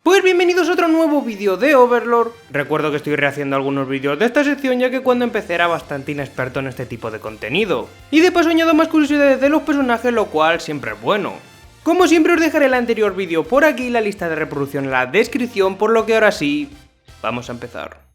Pues bienvenidos a otro nuevo vídeo de Overlord. Recuerdo que estoy rehaciendo algunos vídeos de esta sección ya que cuando empecé era bastante inexperto en este tipo de contenido. Y de paso añado más curiosidades de los personajes, lo cual siempre es bueno. Como siempre os dejaré el anterior vídeo por aquí y la lista de reproducción en la descripción, por lo que ahora sí, vamos a empezar.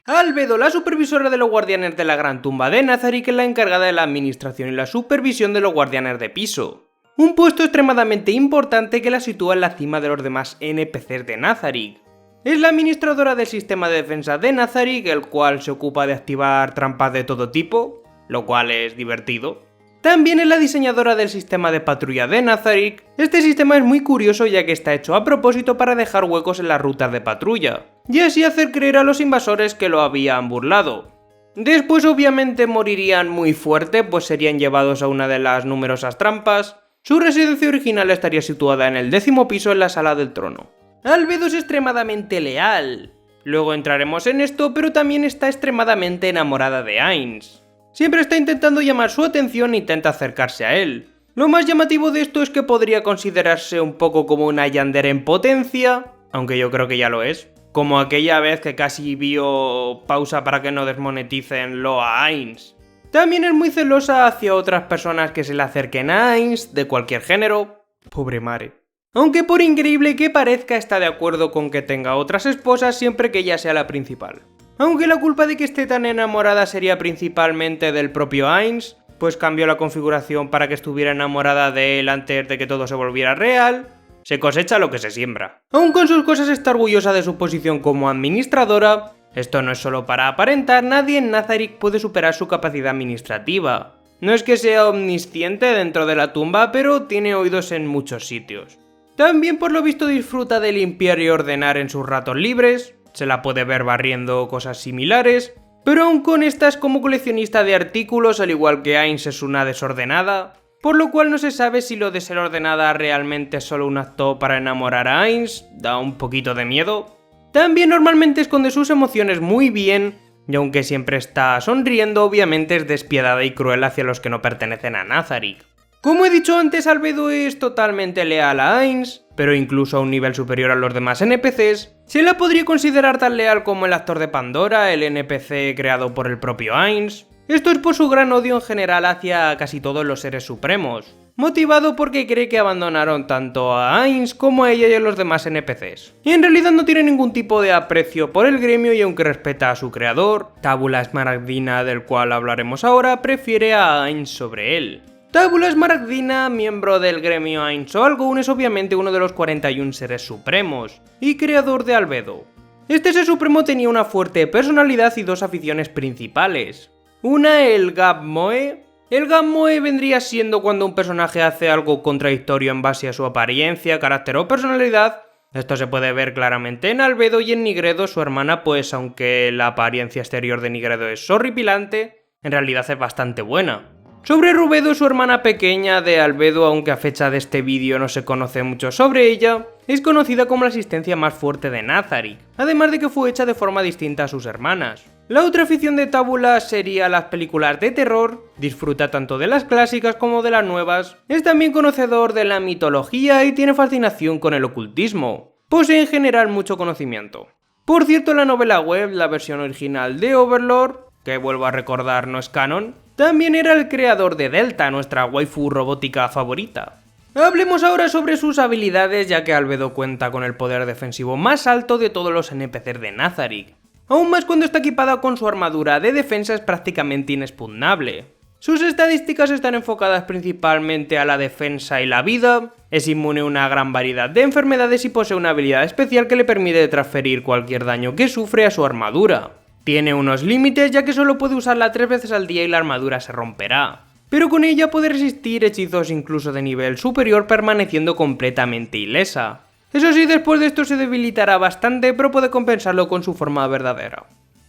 Albedo, la supervisora de los guardianes de la Gran Tumba de Nazarick, es la encargada de la administración y la supervisión de los guardianes de piso. Un puesto extremadamente importante que la sitúa en la cima de los demás NPCs de Nazarick. Es la administradora del sistema de defensa de Nazarick, el cual se ocupa de activar trampas de todo tipo, lo cual es divertido. También es la diseñadora del sistema de patrulla de Nazarick. Este sistema es muy curioso ya que está hecho a propósito para dejar huecos en las rutas de patrulla, y así hacer creer a los invasores que lo habían burlado. Después obviamente morirían muy fuerte, pues serían llevados a una de las numerosas trampas. Su residencia original estaría situada en el 10º piso en la Sala del Trono. Albedo es extremadamente leal. Luego entraremos en esto, pero también está extremadamente enamorada de Ainz. Siempre está intentando llamar su atención e intenta acercarse a él. Lo más llamativo de esto es que podría considerarse un poco como una yandere en potencia, aunque yo creo que ya lo es. Como aquella vez que casi vio pausa para que no desmoneticen lo a Ainz. También es muy celosa hacia otras personas que se le acerquen a Ainz, de cualquier género. Pobre Mare. Aunque por increíble que parezca está de acuerdo con que tenga otras esposas siempre que ella sea la principal. Aunque la culpa de que esté tan enamorada sería principalmente del propio Ainz, pues cambió la configuración para que estuviera enamorada de él antes de que todo se volviera real. Se cosecha lo que se siembra. Aun con sus cosas está orgullosa de su posición como administradora. Esto no es solo para aparentar, nadie en Nazarick puede superar su capacidad administrativa. No es que sea omnisciente dentro de la tumba, pero tiene oídos en muchos sitios. También por lo visto disfruta de limpiar y ordenar en sus ratos libres. Se la puede ver barriendo cosas similares, pero aún con esta es como coleccionista de artículos, al igual que Ainz es una desordenada, por lo cual no se sabe si lo de ser ordenada realmente es solo un acto para enamorar a Ainz, da un poquito de miedo. También normalmente esconde sus emociones muy bien, y aunque siempre está sonriendo, obviamente es despiadada y cruel hacia los que no pertenecen a Nazarick. Como he dicho antes, Albedo es totalmente leal a Ainz, pero incluso a un nivel superior a los demás NPCs. Se la podría considerar tan leal como el actor de Pandora, el NPC creado por el propio Ainz. Esto es por su gran odio en general hacia casi todos los seres supremos, motivado porque cree que abandonaron tanto a Ainz como a ella y a los demás NPCs. Y en realidad no tiene ningún tipo de aprecio por el gremio y aunque respeta a su creador, Tábula Esmaragdina, del cual hablaremos ahora, prefiere a Ainz sobre él. Tábula Esmaragdina, miembro del gremio Ainz Olgoun, es obviamente uno de los 41 seres supremos, y creador de Albedo. Este ser supremo tenía una fuerte personalidad y dos aficiones principales. Una, el Gab Moe. El Gab Moe vendría siendo cuando un personaje hace algo contradictorio en base a su apariencia, carácter o personalidad. Esto se puede ver claramente en Albedo y en Nigredo, su hermana, pues aunque la apariencia exterior de Nigredo es horripilante, en realidad es bastante buena. Sobre Rubedo, su hermana pequeña de Albedo, aunque a fecha de este vídeo no se conoce mucho sobre ella, es conocida como la asistencia más fuerte de Nazarick, además de que fue hecha de forma distinta a sus hermanas. La otra afición de Tábula sería las películas de terror, disfruta tanto de las clásicas como de las nuevas, es también conocedor de la mitología y tiene fascinación con el ocultismo. Posee en general mucho conocimiento. Por cierto, la novela web, la versión original de Overlord, que vuelvo a recordar no es canon, también era el creador de Delta, nuestra waifu robótica favorita. Hablemos ahora sobre sus habilidades, ya que Albedo cuenta con el poder defensivo más alto de todos los NPCs de Nazarick. Aún más cuando está equipada con su armadura de defensa es prácticamente inexpugnable. Sus estadísticas están enfocadas principalmente a la defensa y la vida, es inmune a una gran variedad de enfermedades y posee una habilidad especial que le permite transferir cualquier daño que sufre a su armadura. Tiene unos límites ya que solo puede usarla 3 veces al día y la armadura se romperá, pero con ella puede resistir hechizos incluso de nivel superior permaneciendo completamente ilesa. Eso sí, después de esto se debilitará bastante, pero puede compensarlo con su forma verdadera.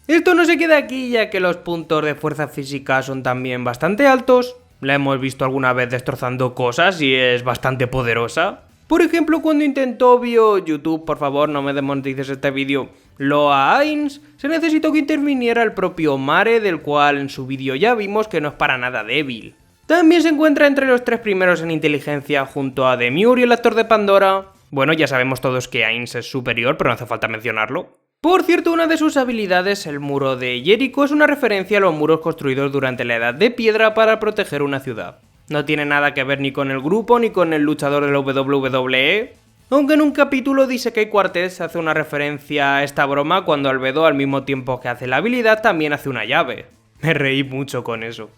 Esto no se queda aquí ya que los puntos de fuerza física son también bastante altos, la hemos visto alguna vez destrozando cosas y es bastante poderosa. Por ejemplo, cuando intentó YouTube, por favor no me desmonetices este vídeo, Loa Ainz, se necesitó que interviniera el propio Mare, del cual en su vídeo ya vimos que no es para nada débil. También se encuentra entre los 3 primeros en inteligencia junto a Demure y el actor de Pandora. Bueno, ya sabemos todos que Ainz es superior, pero no hace falta mencionarlo. Por cierto, una de sus habilidades, el muro de Jericho, es una referencia a los muros construidos durante la Edad de Piedra para proteger una ciudad. No tiene nada que ver ni con el grupo ni con el luchador de la WWE, aunque en un capítulo de Isekai Quartet se hace una referencia a esta broma cuando Albedo, al mismo tiempo que hace la habilidad, también hace una llave. Me reí mucho con eso.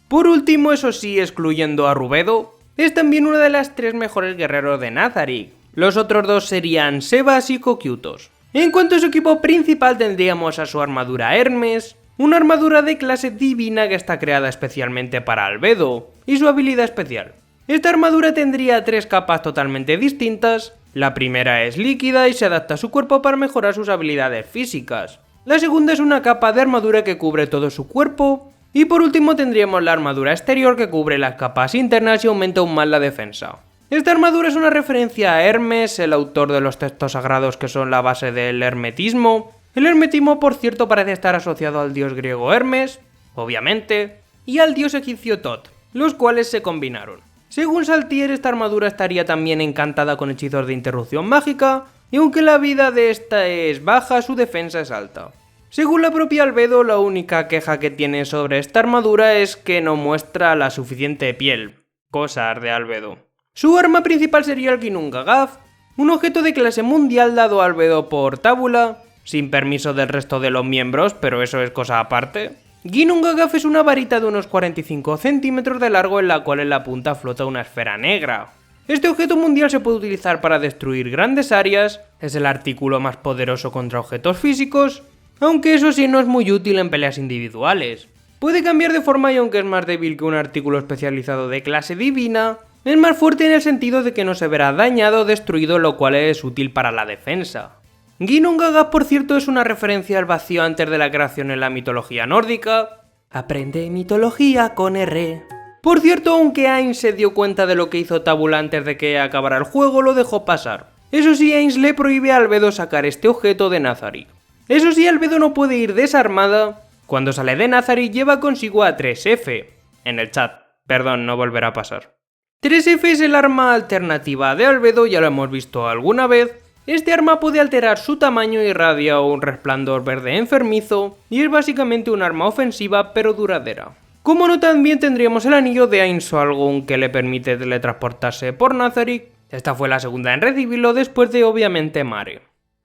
Por último, eso sí, excluyendo a Rubedo, es también una de las 3 mejores guerreros de Nazarick. Los otros 2 serían Sebas y Cocytus. En cuanto a su equipo principal tendríamos a su armadura Hermes, una armadura de clase divina que está creada especialmente para Albedo, y su habilidad especial. Esta armadura tendría 3 capas totalmente distintas. La primera es líquida y se adapta a su cuerpo para mejorar sus habilidades físicas. La segunda es una capa de armadura que cubre todo su cuerpo. Y por último tendríamos la armadura exterior que cubre las capas internas y aumenta aún más la defensa. Esta armadura es una referencia a Hermes, el autor de los textos sagrados que son la base del hermetismo. El hermetismo, por cierto, parece estar asociado al dios griego Hermes, obviamente, y al dios egipcio Tot, los cuales se combinaron. Según Saltier, esta armadura estaría también encantada con hechizos de interrupción mágica, y aunque la vida de esta es baja, su defensa es alta. Según la propia Albedo, la única queja que tiene sobre esta armadura es que no muestra la suficiente piel. Cosas de Albedo. Su arma principal sería el Ginnungagap, un objeto de clase mundial dado a Albedo por Tábula, sin permiso del resto de los miembros, pero eso es cosa aparte. Ginnungagap es una varita de unos 45 centímetros de largo en la cual en la punta flota una esfera negra. Este objeto mundial se puede utilizar para destruir grandes áreas, es el artículo más poderoso contra objetos físicos, aunque eso sí no es muy útil en peleas individuales. Puede cambiar de forma y aunque es más débil que un artículo especializado de clase divina, es más fuerte en el sentido de que no se verá dañado o destruido, lo cual es útil para la defensa. Ginnungagap, por cierto, es una referencia al vacío antes de la creación en la mitología nórdica. Aprende mitología con R. Por cierto, aunque Ainz se dio cuenta de lo que hizo Tábula antes de que acabara el juego, lo dejó pasar. Eso sí, Ainz le prohíbe a Albedo sacar este objeto de Nazarick. Eso sí, Albedo no puede ir desarmada. Cuando sale de Nazarick lleva consigo a 3F. En el chat. Perdón, no volverá a pasar. 3F es el arma alternativa de Albedo, ya lo hemos visto alguna vez. Este arma puede alterar su tamaño y irradia un resplandor verde enfermizo, y es básicamente un arma ofensiva pero duradera. Como no, también tendríamos el anillo de Ainz Solgun que le permite teletransportarse por Nazarick. Esta fue la segunda en recibirlo después de obviamente Mare.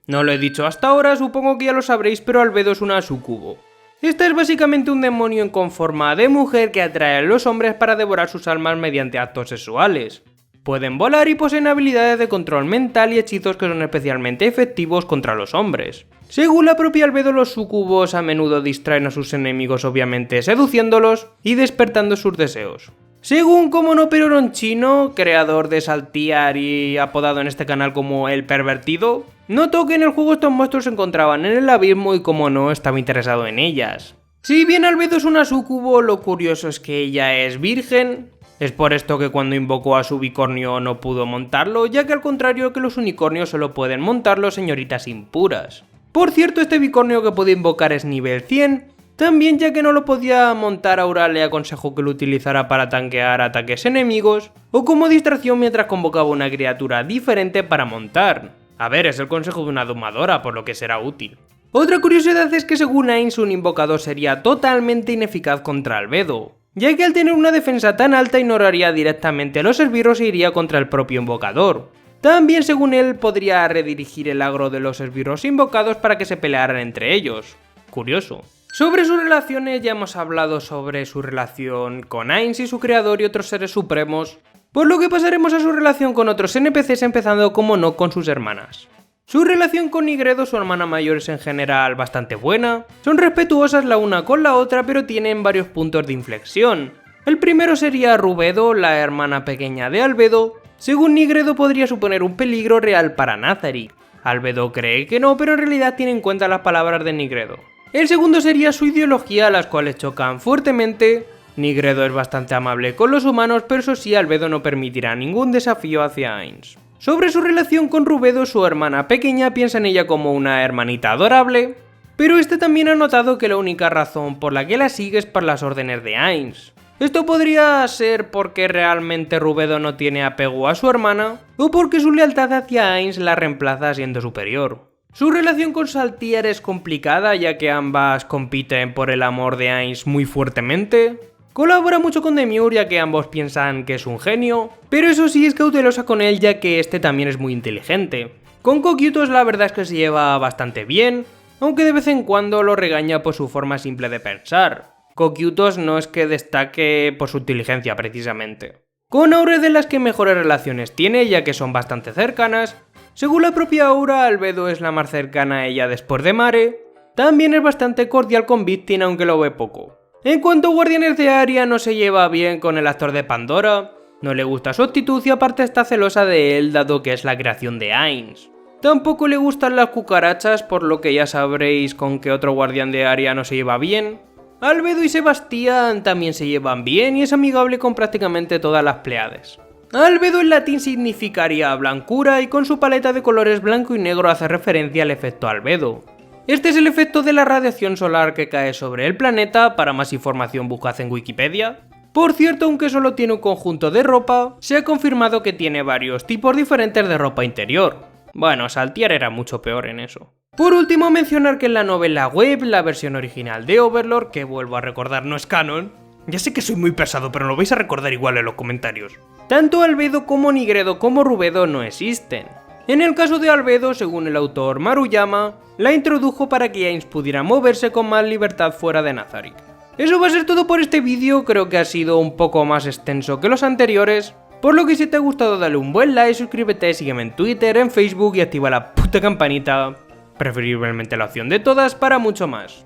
No lo he dicho hasta ahora, supongo que ya lo sabréis, pero Albedo es una sucubo. Esta es básicamente un demonio con forma de mujer que atrae a los hombres para devorar sus almas mediante actos sexuales. Pueden volar y poseen habilidades de control mental y hechizos que son especialmente efectivos contra los hombres. Según la propia Albedo, los sucubos a menudo distraen a sus enemigos, obviamente seduciéndolos y despertando sus deseos. Según como no pero Chino, creador de Saltier y apodado en este canal como El Pervertido, notó que en el juego estos monstruos se encontraban en el abismo y como no estaba interesado en ellas. Si bien Albedo es una sucubo, lo curioso es que ella es virgen. Es por esto que cuando invocó a su bicornio no pudo montarlo, ya que al contrario que los unicornios solo pueden montarlo señoritas impuras. Por cierto, este bicornio que puede invocar es nivel 100, también ya que no lo podía montar, Aura le aconsejó que lo utilizara para tanquear ataques enemigos o como distracción mientras convocaba una criatura diferente para montar. A ver, es el consejo de una domadora, por lo que será útil. Otra curiosidad es que según Ainz un invocador sería totalmente ineficaz contra Albedo, ya que al tener una defensa tan alta ignoraría directamente a los esbirros e iría contra el propio invocador. También según él podría redirigir el agro de los esbirros invocados para que se pelearan entre ellos. Curioso. Sobre sus relaciones ya hemos hablado sobre su relación con Ainz y su creador y otros seres supremos, por lo que pasaremos a su relación con otros NPCs empezando como no con sus hermanas. Su relación con Nigredo, su hermana mayor, es en general bastante buena, son respetuosas la una con la otra pero tienen varios puntos de inflexión. El primero sería Rubedo, la hermana pequeña de Albedo. Según Nigredo podría suponer un peligro real para Nazarick. Albedo cree que no, pero en realidad tiene en cuenta las palabras de Nigredo. El segundo sería su ideología, las cuales chocan fuertemente. Nigredo es bastante amable con los humanos, pero eso sí, Albedo no permitirá ningún desafío hacia Ainz. Sobre su relación con Rubedo, su hermana pequeña piensa en ella como una hermanita adorable, pero este también ha notado que la única razón por la que la sigue es por las órdenes de Ainz. Esto podría ser porque realmente Rubedo no tiene apego a su hermana, o porque su lealtad hacia Ainz la reemplaza siendo superior. Su relación con Saltier es complicada ya que ambas compiten por el amor de Ainz muy fuertemente. Colabora mucho con Demure ya que ambos piensan que es un genio, pero eso sí es cautelosa con él ya que este también es muy inteligente. Con Cocytus la verdad es que se lleva bastante bien, aunque de vez en cuando lo regaña por su forma simple de pensar. Cocytus no es que destaque por su inteligencia precisamente. Con Aura es de las que mejores relaciones tiene ya que son bastante cercanas. Según la propia Aura, Albedo es la más cercana a ella después de Mare. También es bastante cordial con Victin aunque lo ve poco. En cuanto a Guardianes de Aria, no se lleva bien con el actor de Pandora, no le gusta su actitud y aparte está celosa de él dado que es la creación de Ainz. Tampoco le gustan las cucarachas, por lo que ya sabréis con qué otro Guardián de Aria no se lleva bien. Albedo y Sebastián también se llevan bien y es amigable con prácticamente todas las Pléyades. Albedo en latín significaría blancura y con su paleta de colores blanco y negro hace referencia al efecto albedo. Este es el efecto de la radiación solar que cae sobre el planeta, para más información buscad en Wikipedia. Por cierto, aunque solo tiene un conjunto de ropa, se ha confirmado que tiene varios tipos diferentes de ropa interior. Bueno, Saltier era mucho peor en eso. Por último, mencionar que en la novela web, la versión original de Overlord, que vuelvo a recordar no es canon, ya sé que soy muy pesado, pero lo vais a recordar igual en los comentarios. Tanto Albedo como Nigredo como Rubedo no existen. En el caso de Albedo, según el autor Maruyama, la introdujo para que Ainz pudiera moverse con más libertad fuera de Nazarick. Eso va a ser todo por este vídeo, creo que ha sido un poco más extenso que los anteriores, por lo que si te ha gustado dale un buen like, suscríbete, sígueme en Twitter, en Facebook y activa la puta campanita, preferiblemente la opción de todas para mucho más.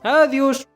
Adiós.